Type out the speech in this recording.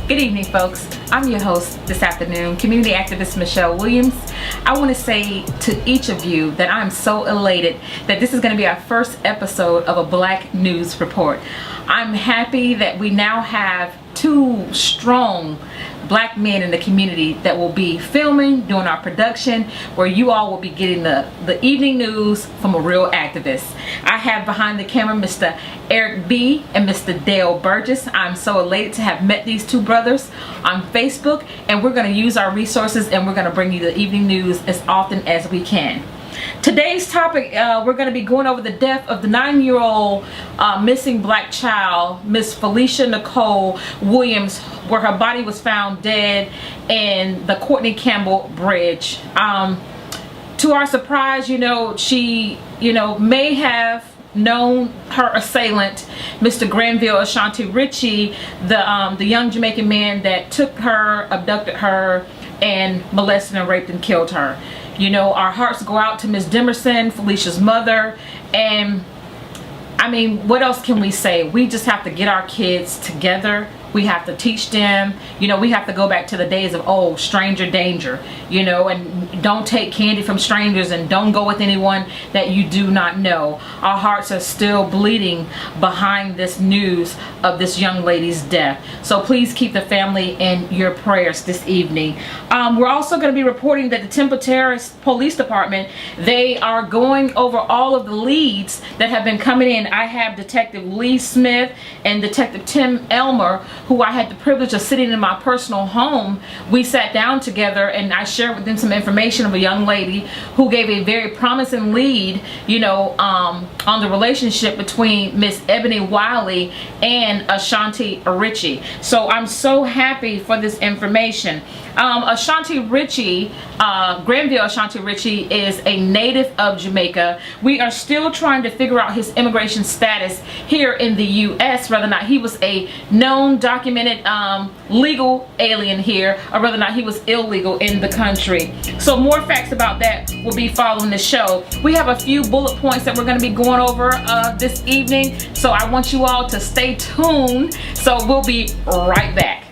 Good evening, folks. I'm your host this afternoon, community activist Michelle Williams. I want to say to each of you that I'm so elated that this is going to be our first episode of a Black News Report. I'm happy that we now have two strong Black men in the community that will be filming, doing our production, where you all will be getting the evening news from a real activist. I have behind the camera Mr. Eric B. and Mr. Dale Burgess. I'm so elated to have met these two brothers on Facebook, and we're going to use our resources and we're going to bring you the evening news as often as we can. Today's topic, we're going to be going over the death of the 9-year-old missing Black child, Miss Felicia Nicole Williams, where her body was found dead in the Courtney Campbell Bridge. To our surprise, she, may have known her assailant, Mr. Granville Ashanti Ritchie, the young Jamaican man that took her, abducted her, and molested and raped and killed her. Our hearts go out to Miss Demerson, Felicia's mother, and I mean, what else can we say? We just have to get our kids together. We have to teach them, we have to go back to the days of, stranger danger, and don't take candy from strangers and don't go with anyone that you do not know. Our hearts are still bleeding behind this news of this young lady's death. So please keep the family in your prayers this evening. We're also going to be reporting that the Temple Terrace Police Department, they are going over all of the leads that have been coming in. I have Detective Lee Smith and Detective Tim Elmer, who I had the privilege of sitting in my personal home. We sat down together and I shared with them some information of a young lady who gave a very promising lead, on the relationship between Miss Ebony Wiley and Ashanti Ritchie. So I'm so happy for this information. Ashanti Ritchie, Granville Ashanti Ritchie, is a native of Jamaica. We are still trying to figure out his immigration status here in the U.S., whether or not he was a known, documented, legal alien here, or whether or not he was illegal in the country. So more facts about that will be following the show. We have a few bullet points that we're going to be going over this evening, so I want you all to stay tuned. So we'll be right back.